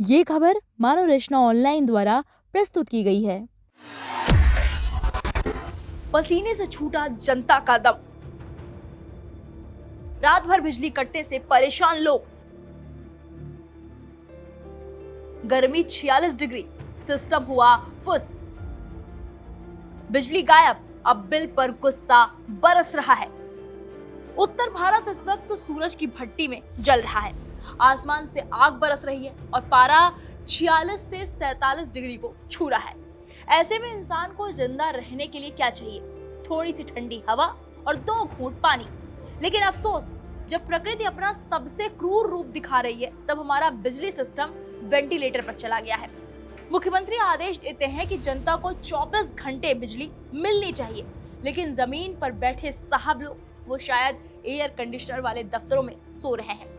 ये खबर मानव रचना ऑनलाइन द्वारा प्रस्तुत की गई है। पसीने से छूटा जनता का दम, रात भर बिजली कटने से परेशान लोग, गर्मी 46 डिग्री, सिस्टम हुआ फुस, बिजली गायब, अब बिल पर गुस्सा बरस रहा है। उत्तर भारत इस वक्त सूरज की भट्टी में जल रहा है, आसमान से आग बरस रही है और पारा 46 से 47 डिग्री को छू रहा है। ऐसे में इंसान को जिंदा रहने के लिए क्या चाहिए? थोड़ी सी ठंडी हवा और 2 घूंट पानी। लेकिन अफसोस, जब प्रकृति अपना सबसे क्रूर रूप दिखा रही है, तब हमारा बिजली सिस्टम वेंटिलेटर पर चला गया है। मुख्यमंत्री आदेश देते हैं कि जनता को 24 घंटे बिजली मिलनी चाहिए, लेकिन जमीन पर बैठे साहब लोग वो शायद एयर कंडीशनर वाले दफ्तरों में सो रहे हैं।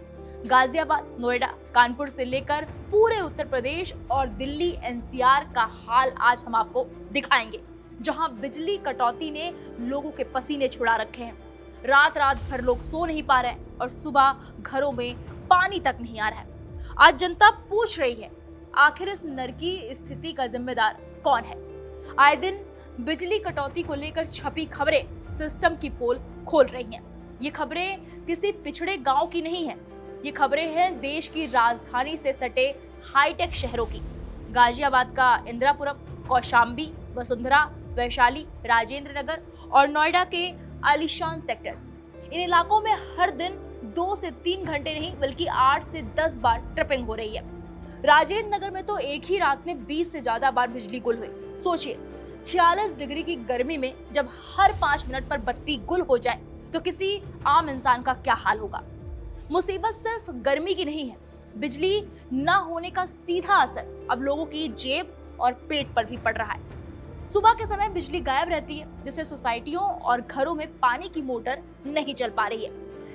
गाजियाबाद, नोएडा, कानपुर से लेकर पूरे उत्तर प्रदेश और दिल्ली एनसीआर का हाल आज हम आपको दिखाएंगे, जहां बिजली कटौती ने लोगों के पसीने छुड़ा रखे हैं। रात रात भर लोग सो नहीं पा रहे हैं और सुबह घरों में पानी तक नहीं आ रहा है। आज जनता पूछ रही है, आखिर इस नरकी स्थिति का जिम्मेदार कौन है? आए दिन बिजली कटौती को लेकर छपी खबरें सिस्टम की पोल खोल रही हैं। ये खबरें किसी पिछड़े गांव की नहीं हैं। ये खबरें हैं देश की राजधानी से सटे हाईटेक शहरों की। गाजियाबाद का इंदिरापुरम, कौशाम्बी, वसुंधरा, वैशाली, राजेंद्र नगर और नोएडा के आलीशान सेक्टर्स। इन इलाकों में हर दिन 2 से 3 घंटे नहीं बल्कि 8 से 10 बार ट्रिपिंग हो रही है। राजेंद्र नगर में तो एक ही रात में 20 से ज्यादा बार बिजली गुल हुई। सोचिए, 46 डिग्री की गर्मी में जब हर 5 मिनट पर बत्ती गुल हो जाए तो किसी आम इंसान का क्या हाल होगा। मुसीबत सिर्फ गर्मी की नहीं है, बिजली न होने का सीधा असर अब लोगों की जेब और पेट पर भी पड़ रहा है। सुबह के समय बिजली गायब रहती है, जिससे सोसाइटियों और घरों में पानी की मोटर नहीं चल पा रही है।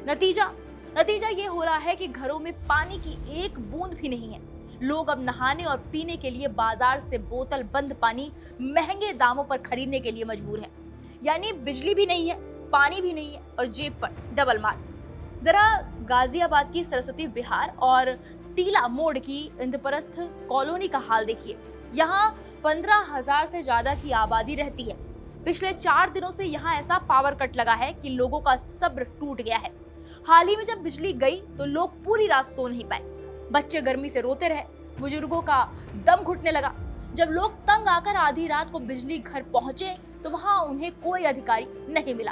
नतीजा ये हो रहा है कि घरों में पानी की एक बूंद भी नहीं है। लोग अब नहाने और पीने के लिए बाजार से बोतल बंद पानी महंगे दामों पर खरीदने के लिए मजबूर है। यानी बिजली भी नहीं है, पानी भी नहीं है और जेब पर डबल मार। जरा गाजियाबाद की सरस्वती विहार और टीला मोड़ की इंद्रप्रस्थ कॉलोनी का हाल देखिए। यहाँ 15,000 से ज्यादा की आबादी रहती है। पिछले 4 दिनों से यहाँ ऐसा पावर कट लगा है कि लोगों का सब्र टूट गया है। हाल ही में जब बिजली गई तो लोग पूरी रात सो नहीं पाए। बच्चे गर्मी से रोते रहे, बुजुर्गों का दम घुटने लगा। जब लोग तंग आकर आधी रात को बिजली घर पहुंचे तो वहां उन्हें कोई अधिकारी नहीं मिला।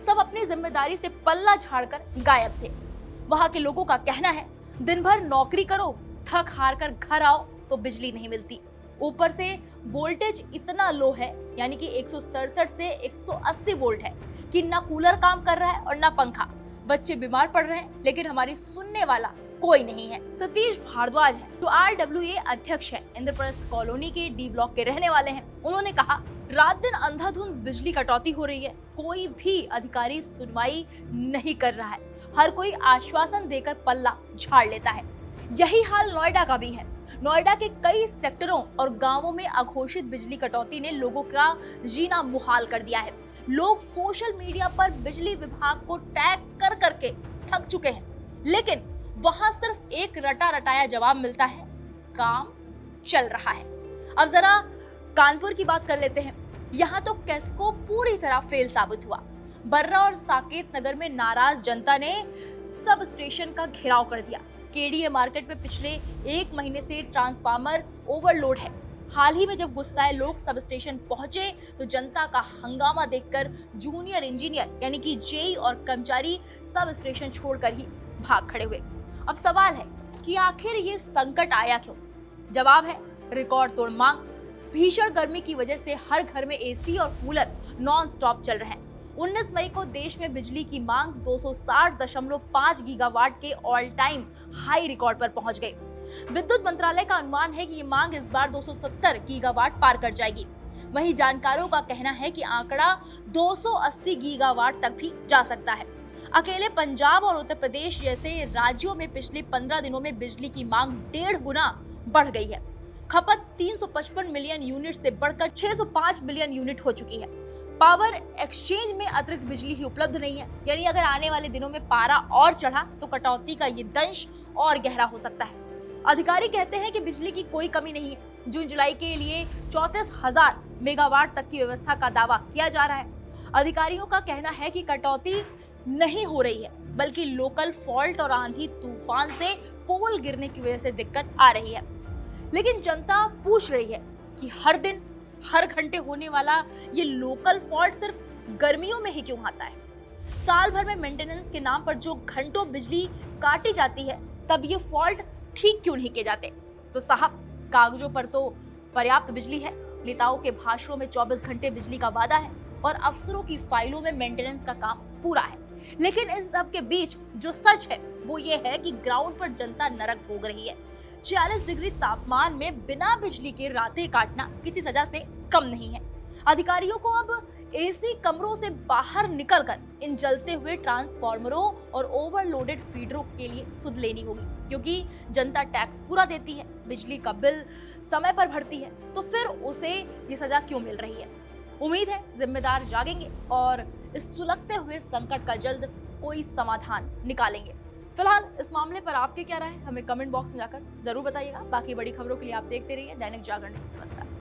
सब अपनी जिम्मेदारी से पल्ला झाड़कर गायब थे। वहां के लोगों का कहना है, दिन भर नौकरी करो, थक हार कर घर आओ तो बिजली नहीं मिलती। ऊपर से वोल्टेज इतना लो है, यानी कि 167 से 180 वोल्ट है कि ना कूलर काम कर रहा है और ना पंखा। बच्चे बीमार पड़ रहे हैं, लेकिन हमारी सुनने वाला कोई नहीं है। सतीश भारद्वाज है, जो RWA अध्यक्ष है, इंद्रप्रस्थ कॉलोनी के डी ब्लॉक के रहने वाले हैं। उन्होंने कहा, रात दिन अंधाधुंध बिजली कटौती हो रही है, कोई भी अधिकारी सुनवाई नहीं कर रहा है। हर कोई आश्वासन देकर पल्ला झाड़ लेता है। यही हाल नोएडा का भी है। नोएडा के कई सेक्टरों और गांवों में अघोषित बिजली कटौती ने लोगों का जीना मुहाल कर दिया है। लोग सोशल मीडिया पर बिजली विभाग को टैग कर करके थक चुके हैं, लेकिन वहां सिर्फ एक रटा रटाया जवाब मिलता है, काम चल रहा है। अब जरा कानपुर की बात कर लेते हैं। यहाँ तो कैस्को पूरी तरह फेल साबित हुआ। बर्रा और साकेत नगर में नाराज जनता ने सब स्टेशन का घेराव कर दिया। केडीए मार्केट में पिछले 1 महीने से ट्रांसफार्मर ओवरलोड है। हाल ही में जब गुस्साए लोग सब स्टेशन पहुंचे तो जनता का हंगामा देखकर जूनियर इंजीनियर यानी कि जेई और कर्मचारी सब स्टेशन छोड़कर ही भाग खड़े हुए। अब सवाल है कि आखिर ये संकट आया क्यों? जवाब है रिकॉर्ड तोड़ मांग। भीषण गर्मी की वजह से हर घर में एसी और कूलर नॉन स्टॉप चल रहे हैं। 19 मई को देश में बिजली की मांग 260.5 गीगावाट के ऑल टाइम हाई रिकॉर्ड पर पहुंच गई। विद्युत मंत्रालय का अनुमान है कि ये मांग इस बार 270 गीगावाट पार कर जाएगी। वहीं जानकारों का कहना है कि आंकड़ा 280 गीगावाट तक भी जा सकता है। अकेले पंजाब और उत्तर प्रदेश जैसे राज्यों में पिछले 15 दिनों में बिजली की मांग 1.5 गुना बढ़ गई है। खपत 355 मिलियन यूनिट से बढ़कर 605 मिलियन यूनिट हो चुकी है। पावर एक्सचेंज में अतिरिक्त बिजली ही उपलब्ध नहीं है, यानी अगर आने वाले दिनों में पारा और चढ़ा तो कटौती का ये दंश और गहरा हो सकता है। अधिकारी कहते हैं कि बिजली की कोई कमी नहीं है। जून जुलाई के लिए 34,000 मेगावाट तक की व्यवस्था का दावा किया जा रहा है। अधिकारियों का कहना है कि कटौती नहीं हो रही है, बल्कि लोकल फॉल्ट और आंधी तूफान से पोल गिरने की वजह से दिक्कत आ रही है। लेकिन जनता पूछ रही है कि हर दिन हर घंटे होने वाला ये लोकल फॉल्ट सिर्फ गर्मियों में ही क्यों आता है? साल भर में मेंटेनेंस के नाम पर जो घंटों बिजली काटी जाती है, तब ये फॉल्ट ठीक क्यों नहीं किए जाते? तो साहब, कागजों पर तो पर्याप्त बिजली है, नेताओं के भाषणों में 24 घंटे बिजली का वादा है और अफसरों की फाइलों में मेंटेनेंस का काम पूरा है। लेकिन इन सब के बीच जो सच है वो ये है कि ग्राउंड पर जनता नरक भोग रही है। 46 डिग्री तापमान में बिना बिजली के रातें काटना किसी सजा से कम नहीं है। अधिकारियों को अब एसी कमरों से बाहर निकलकर इन जलते हुए ट्रांसफार्मरों और ओवरलोडेड फीडरों के लिए सुध लेनी होगी, क्योंकि जनता टैक्स पूरा देती है, बिजली का बिल समय पर भरती है, तो फिर उसे ये सजा क्यों मिल रही है? उम्मीद है जिम्मेदार जागेंगे और इस सुलगते हुए संकट का जल्द कोई समाधान निकालेंगे। फिलहाल इस मामले पर आपके क्या राय है, हमें कमेंट बॉक्स में जाकर जरूर बताइएगा। बाकी बड़ी खबरों के लिए आप देखते रहिए दैनिक जागरण न्यूज़। नमस्कार।